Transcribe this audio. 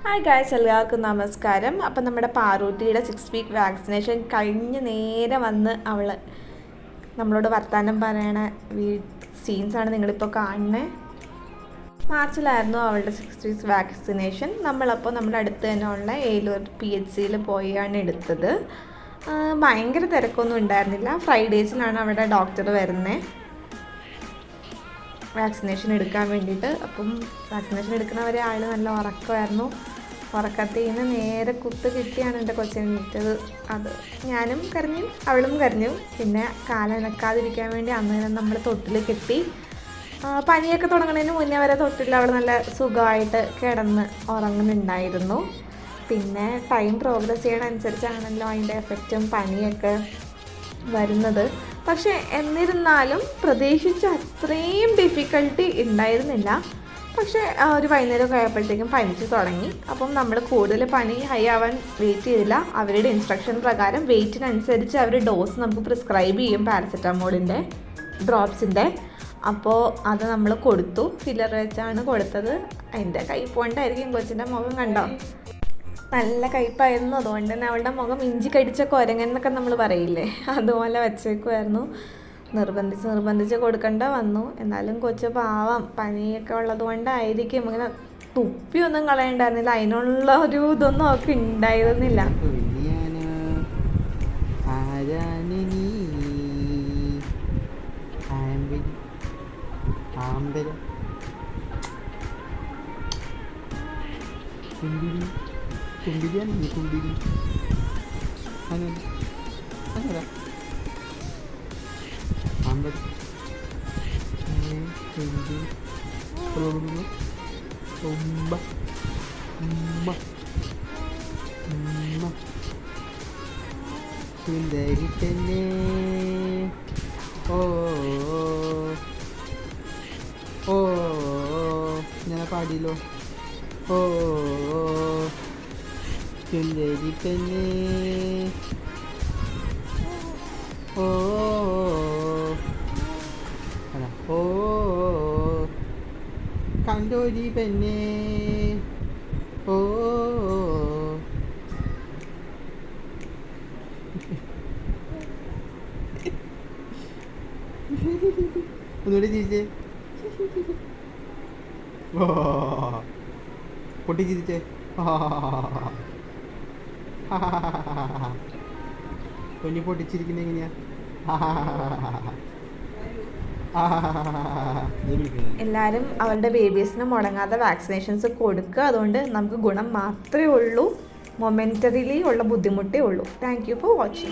Hi guys, എല്ലാവർക്കും നമസ്കാരം. അപ്പം നമ്മുടെ പാറൂട്ടിയുടെ 6 വീക്ക് വാക്സിനേഷൻ കഴിഞ്ഞ് നേരെ വന്ന് അവൾ നമ്മളോട് വർത്തമാനം പറയണ സീൻസാണ് നിങ്ങളിപ്പോൾ കാണുന്നത്. മാർച്ചിലായിരുന്നു അവളുടെ 6 വീക്സ് വാക്സിനേഷൻ. നമ്മളപ്പോൾ നമ്മുടെ അടുത്ത് തന്നെ ഉള്ള ഏലൂർ PHCയിൽ പോയാണ് എടുത്തത്. ഭയങ്കര തിരക്കൊന്നും ഉണ്ടായിരുന്നില്ല. ഫ്രൈഡേസിലാണ് അവിടെ ഡോക്ടർ വരുന്നത് വാക്സിനേഷൻ എടുക്കാൻ വേണ്ടിയിട്ട്. അപ്പം വാക്സിനേഷൻ എടുക്കുന്നവരെ ആൾ നല്ല ഉറക്കമായിരുന്നു. ഉറക്കത്തിൽ നിന്ന് നേരെ കുത്ത് കിട്ടിയാണ് എൻ്റെ കൊച്ചെണീറ്റത്. അത് ഞാനും കരഞ്ഞു, അവളും കരഞ്ഞു. പിന്നെ കാലനക്കാതിരിക്കാൻ വേണ്ടി അന്ന് തന്നെ നമ്മൾ തൊട്ടിൽ കെട്ടി. പനിയൊക്കെ തുടങ്ങുന്നതിന് മുന്നേ വരെ തൊട്ടിൽ അവൾ നല്ല സുഖമായിട്ട് കിടന്ന് ഉറങ്ങുന്നുണ്ടായിരുന്നു. പിന്നെ ടൈം പ്രോഗ്രസ് ചെയ്യണമനുസരിച്ചാണല്ലോ അതിൻ്റെ എഫക്റ്റും പനിയൊക്കെ വരുന്നത്. പക്ഷേ എന്നിരുന്നാലും പ്രതീക്ഷിച്ച അത്രയും ഡിഫിക്കൽട്ടി ഉണ്ടായിരുന്നില്ല. പക്ഷേ ഒരു വൈകുന്നേരം ആയപ്പോഴത്തേക്കും പനിച്ച് തുടങ്ങി. അപ്പം നമ്മൾ കൂടുതൽ പനി ഹൈ ആവാൻ വെയിറ്റ് ചെയ്തില്ല. അവരുടെ ഇൻസ്ട്രക്ഷൻ പ്രകാരം വെയിറ്റിനനുസരിച്ച് അവർ ഡോസ് നമുക്ക് പ്രിസ്ക്രൈബ് ചെയ്യും, പാരസെറ്റമോളിൻ്റെ ഡ്രോപ്സിൻ്റെ. അപ്പോൾ അത് നമ്മൾ കൊടുത്തു. ഫില്ലർ വെച്ചാണ് കൊടുത്തത്. അതിൻ്റെ കയ്പോണ്ടായിരിക്കും. കൊച്ചിൻ്റെ മുഖം കണ്ടോ, നല്ല കയ്പായിരുന്നു. അതുകൊണ്ട് തന്നെ അവളുടെ മുഖം ഇഞ്ചി കടിച്ച കുരങ്ങൻ എന്നൊക്കെ നമ്മൾ പറയില്ലേ, അതുപോലെ വച്ചേക്കുമായിരുന്നു. നിർബന്ധിച്ച് കൊടുക്കേണ്ട വന്നു. എന്നാലും കൊച്ചു പാവം, പനിയൊക്കെ ഉള്ളത് കൊണ്ടായിരിക്കും ഇങ്ങനെ തുപ്പിയൊന്നും കളയണ്ടായിരുന്നില്ല. അതിനുള്ള ഒരു ഇതൊന്നും അവൾക്ക് ഉണ്ടായിരുന്നില്ല. ഞാൻ പാടിയല്ലോ. സുന്ദരി പെണ്ണേ, കണ്ടോരി പെണ്ണേ, ഒന്നുകൂടി ചിരിച്ചേ, പൊട്ടി ചിരിച്ചേ. പൊന്നി പൊട്ടിച്ചിരിക്കുന്ന എങ്ങനെയാ? എല്ലാവരും അവളുടെ ബേബീസിന് മുടങ്ങാതെ വാക്സിനേഷൻസ് കൊടുക്കുക. അതുകൊണ്ട് നമുക്ക് ഗുണം മാത്രമേ ഉള്ളൂ, മൊമെൻ്ററിലി ഉള്ള ബുദ്ധിമുട്ടേ ഉള്ളൂ. Thank you for watching.